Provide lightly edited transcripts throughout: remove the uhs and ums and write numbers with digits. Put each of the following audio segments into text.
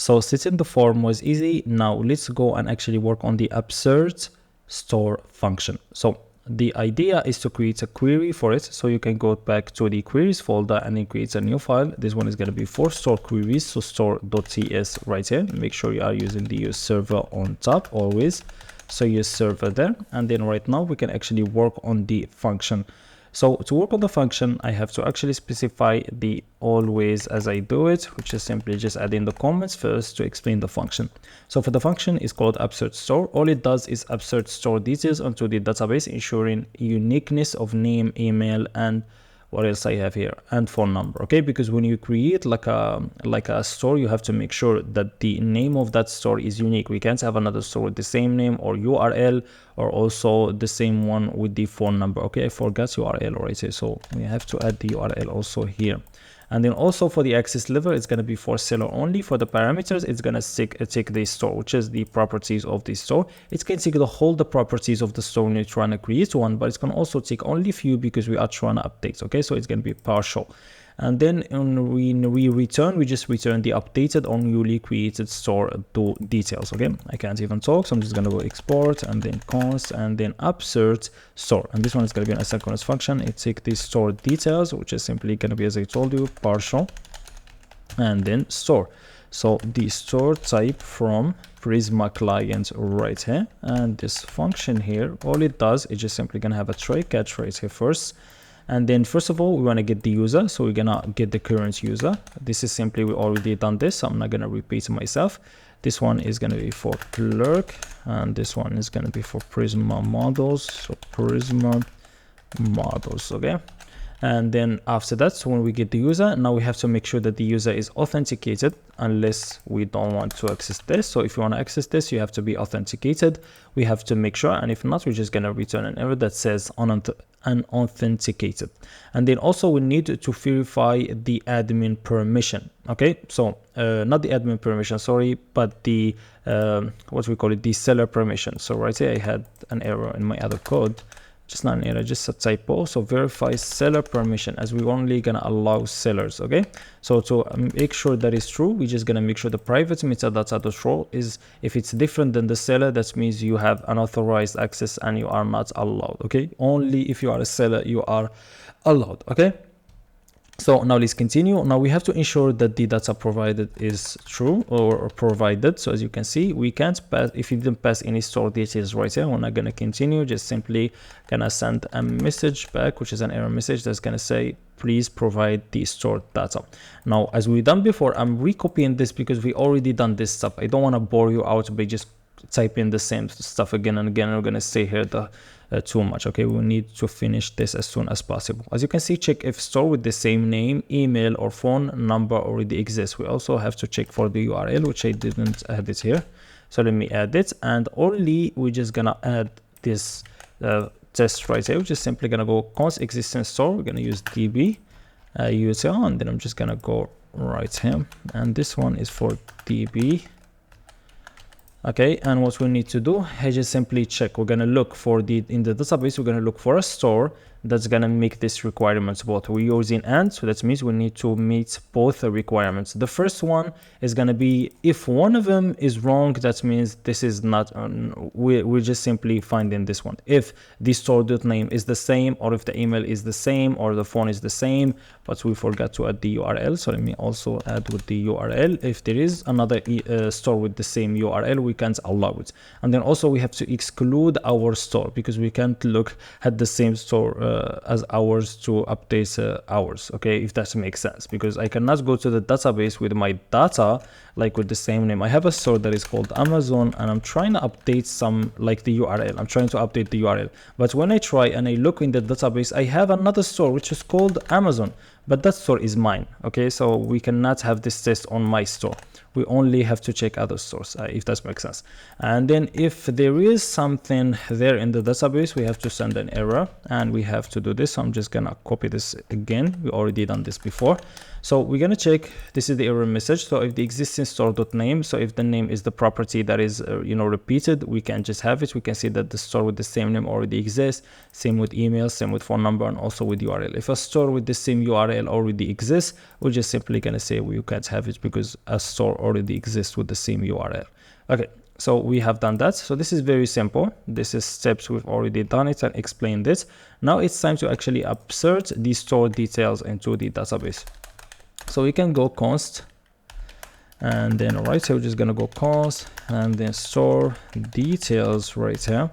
So setting the form was easy. Now let's go and actually work on the absurd store function. So the idea is to create a query for it. So you can go back to the queries folder and then create a new file. This one is going to be for store queries. So store.ts right here. Make sure you are using the server on top always. So use server there. And then right now we can actually work on the function. So to work on the function, I have to actually specify the always as I do it, which is simply just adding the comments first to explain the function. So for the function is called absurd store. All it does is absurd store details onto the database, ensuring uniqueness of name, email, and what else I have here, and phone number. Okay, because when you create like a store, you have to make sure that the name of that store is unique. We can't have another store with the same name or URL, or also the same one with the phone number. Okay, I forgot URL right here, so we have to add the URL also here. And then also for the access level, it's going to be for seller only. For the parameters, it's going to take the store, which is the properties of the store. It can take the properties of the store when you're trying to create one, but it's going to also take only few because we are trying to update. Okay, so it's going to be partial. And then when we return, we just return the updated or newly created store to details. Okay, I can't even talk, so I'm just gonna go export and then const and then absurd store. And this one is gonna be an asynchronous function. It takes the store details, which is simply gonna be, as I told you, partial, and then store. So the store type from Prisma client right here, and this function here, all it does is just simply gonna have a try catch right here first. And then first of all, we want to get the user. So we're going to get the current user. This is simply, we already done this. So I'm not going to repeat myself. This one is going to be for clerk. And this one is going to be for Prisma models. So Prisma models, okay. And then after that, so when we get the user, now we have to make sure that the user is authenticated, unless we don't want to access this. So if you want to access this, you have to be authenticated. We have to make sure, and if not, we're just going to return an error that says unauthenticated. And then also we need to verify the admin permission. Okay, so not the admin permission, sorry, but the what we call it, the seller permission. So right here I had an error in my other code. Just not an error, just a typo. So verify seller permission, as we're only gonna allow sellers. Okay, so to make sure that is true, we're just gonna make sure the private metadata.role is, if it's different than the seller, that means you have unauthorized access and you are not allowed. Okay, only if you are a seller you are allowed. Okay, so now let's continue. Now we have to ensure that the data provided is true or provided. So as you can see, we can't pass, if you didn't pass any store details right here, we're not going to continue, just simply gonna send a message back, which is an error message that's going to say, please provide the stored data. Now, as we done before, I'm recopying this because we already done this stuff. I don't want to bore you out by just typing the same stuff again and again. We're going to stay here too much. Okay, we need to finish this as soon as possible. As you can see, check if store with the same name, email, or phone number already exists. We also have to check for the URL, which I didn't add it here. So let me add it, and only we're just gonna add this test right here, which is simply gonna go const existing store. We're gonna use db util, and then I'm just gonna go right here, and this one is for db. Okay, and what we need to do is just simply check. We're gonna look for in the database, we're gonna look for a store that's gonna make this requirements both. We're using and, so that means we need to meet both the requirements. The first one is gonna be, if one of them is wrong, that means this is not, we're just simply finding this one. If the store.name is the same, or if the email is the same, or the phone is the same, but we forgot to add the URL. So let me also add with the URL. If there is another store with the same URL, we can't allow it. And then also we have to exclude our store, because we can't look at the same store as ours to update ours. Okay, if that makes sense, because I cannot go to the database with my data like with the same name. I have a store that is called Amazon, and I'm trying to update some, like the URL. I'm trying to update the URL, but when I try and I look in the database, I have another store which is called Amazon, but that store is mine. Okay, so we cannot have this test on my store. We only have to check other stores, if that makes sense. And then if there is something there in the database, we have to send an error, and we have to do this. So I'm just gonna copy this again. We already done this before. So we're gonna check, this is the error message. So if the existing store.name, so if the name is the property that is repeated, we can just have it. We can see that the store with the same name already exists. Same with email, same with phone number, and also with URL. If a store with the same URL URL already exists, we're just simply gonna say, well, you can't have it because a store already exists with the same URL. Okay, so we have done that. So this is very simple. This is steps we've already done it and explained it. Now it's time to actually insert the store details into the database. So we can go const, and then right here we're just gonna go const and then store details right here,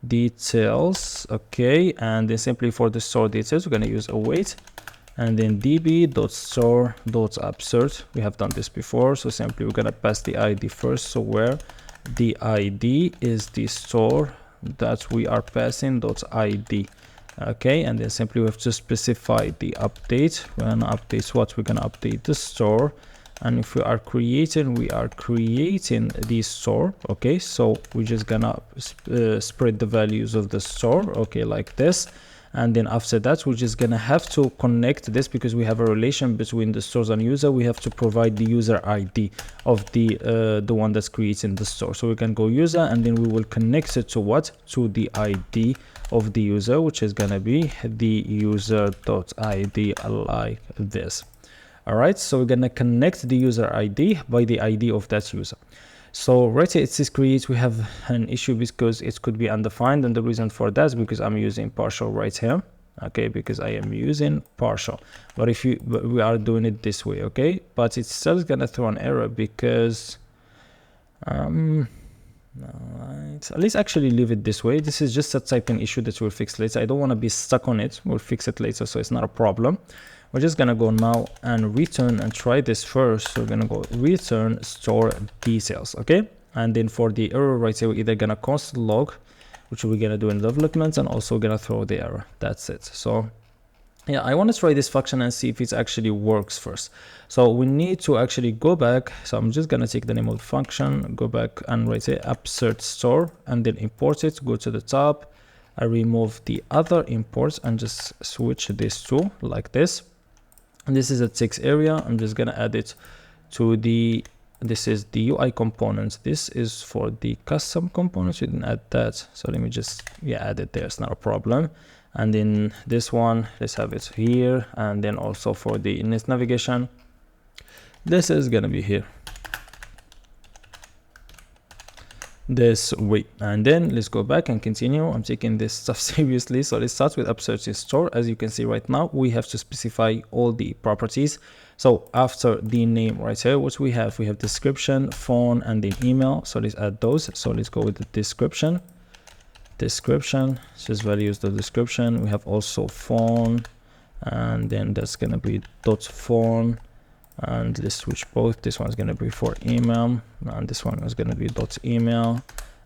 details. Okay, and then simply for the store details we're gonna use await and then db.store.insert. We have done this before, so simply we're gonna pass the ID first. So where the ID is the store that we are passing .id. Okay, and then simply we have to specify the update. We're gonna update what? We're gonna update the store. And if we are creating the store. Okay, so we're just gonna spread the values of the store, okay, like this. And then after that we're just gonna have to connect this, because we have a relation between the stores and user. We have to provide the user ID of the one that's creating the store. So we can go user, and then we will connect it to what? To the ID of the user, which is gonna be the user.id, like this. All right, so we're gonna connect the user ID by the ID of that user. So right here it says create. We have an issue because it could be undefined, and the reason for that is because I'm using partial right here. Okay, because I am using partial. But if we are doing it this way, okay, but it's still gonna throw an error because let's actually leave it this way. This is just a typing issue that we'll fix later. I don't want to be stuck on it. We'll fix it later, so it's not a problem. We're just gonna go now and return and try this first. So we're gonna go return store details, okay? And then for the error right here, we're either gonna const log, which we're gonna do in development, and also gonna throw the error. That's it. So yeah, I want to try this function and see if it actually works first. So we need to actually go back. So I'm just gonna take the name of the function, go back and right here insert store, and then import it. Go to the top, I remove the other imports and just switch this to like this. And this is a text area. I'm just gonna add it to the, this is the UI components. This is for the custom components. We didn't add that, so let me just add it there. It's not a problem. And then this one, let's have it here. And then also for the next navigation, this is gonna be here this way. And then let's go back and continue. I'm taking this stuff seriously. So let's start with upsearching store. As you can see right now, we have to specify all the properties. So after the name right here, what we have description, phone, and then email. So let's add those. So let's go with the description, just values the description. We have also phone, and then that's gonna be .phone. And let's switch both. This one's gonna be for email, and this one is gonna be .email.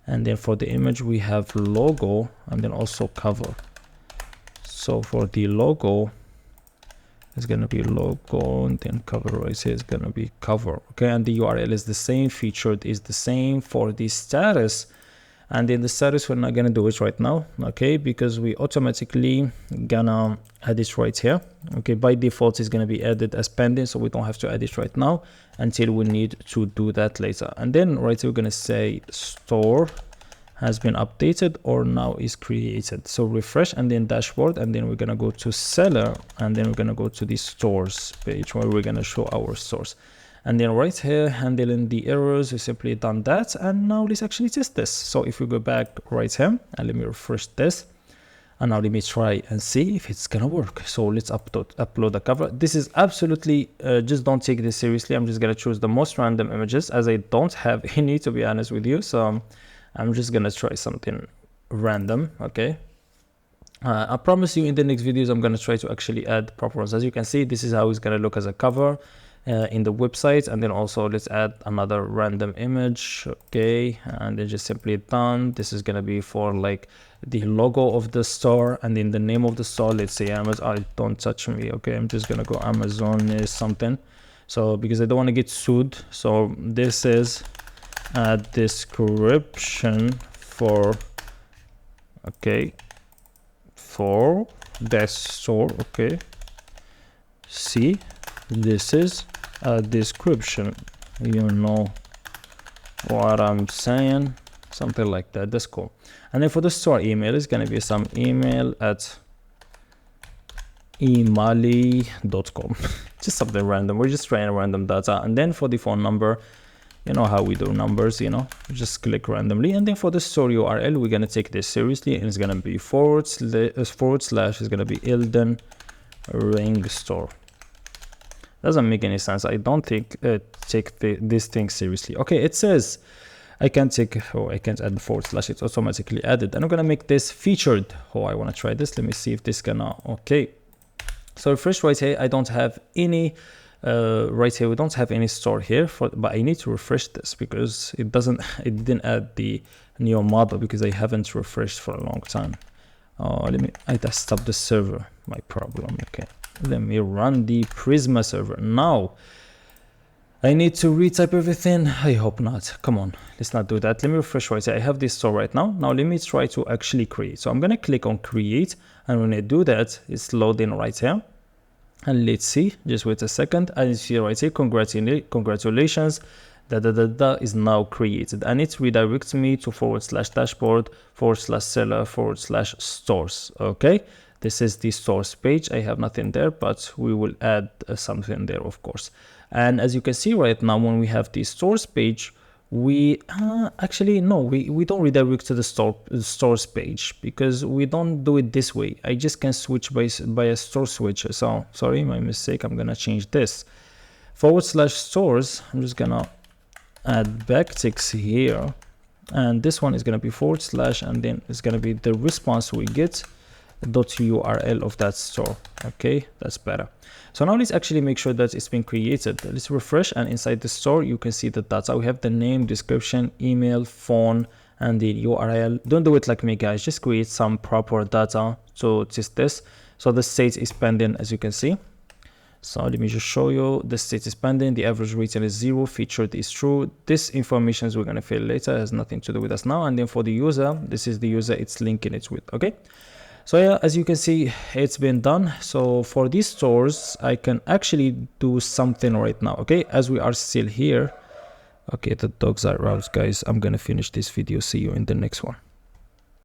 And then for the image, we have logo, and then also cover. So for the logo, it's gonna be logo, and then cover right here is gonna be cover. Okay, and the URL is the same, featured is the same. For the status, and in the status, we're not gonna do it right now, okay, because we automatically gonna add it right here. Okay, by default it's gonna be added as pending, so we don't have to add it right now until we need to do that later. And then right here we're gonna say store has been updated or now is created. So refresh, and then dashboard, and then we're gonna go to seller, and then we're gonna go to the stores page where we're gonna show our stores. And then right here, handling the errors, we simply done that. And now let's actually test this. So if we go back right here, and let me refresh this, and now let me try and see if it's gonna work. So let's upload the cover. This is absolutely, just don't take this seriously. I'm just gonna choose the most random images, as I don't have any, to be honest with you. So I'm just gonna try something random, okay? I promise you in the next videos, I'm gonna try to actually add proper ones. As you can see, this is how it's gonna look as a cover in the website. And then also let's add another random image, okay, and then just simply done. This is gonna be for like the logo of the store, and then the name of the store, let's say Amazon. Don't touch me, okay? I'm just gonna go Amazon is something, so because I don't want to get sued. So this is a description for, okay, for that store, okay. See, this is a description, you know what I'm saying, something like that. That's cool. And then for the store email, it's gonna be some email at emali.com. Just something random. We're just trying random data. And then for the phone number, you know how we do numbers, you know, just click randomly. And then for the store URL, we're going to take this seriously, and it's going to be forward slash is going to be Elden Ring store. Doesn't make any sense. I don't think take this thing seriously. Okay, it says I can't add the forward slash. It's automatically added. And I'm gonna make this featured. I want to try this. Let me see if this gonna. Okay, so refresh right here. I don't have any right here. We don't have any store here but I need to refresh this because it didn't add the new model because I haven't refreshed for a long time. I just stopped the server. My problem. Okay, let me run the Prisma server now. I need to retype everything. I hope not. Come on, let's not do that. Let me refresh right here. I have this store right now. Now let me try to actually create. So I'm gonna click on create, and when I do that, it's loading right here. And let's see, just wait a second. And you see right here, congratulations, is now created, and it redirects me to /dashboard /seller /stores. Okay, this is the stores page. I have nothing there, but we will add something there, of course. And as you can see right now, when we have the stores page, we actually no, we don't redirect to the stores page because we don't do it this way. I just can switch by a store switcher. So sorry, my mistake. I'm gonna change this /stores. I'm just gonna add backticks here, and this one is gonna be / and then it's gonna be the response we get .url of that store. Okay, that's better. So now let's actually make sure that it's been created. Let's refresh, and inside the store you can see the data. We have the name, description, email, phone, and the URL. Don't do it like me, guys. Just create some proper data to test this. So the state is pending, as you can see. So let me just show you. The state is pending. The average retail is 0. Featured is true. This information is we're going to fill later. It has nothing to do with us now. And then for the user, this is the user it's linking it with. Okay. So yeah, as you can see, it's been done. So for these stores, I can actually do something right now. Okay, as we are still here. Okay, the dogs are out, guys. I'm gonna finish this video. See you in the next one.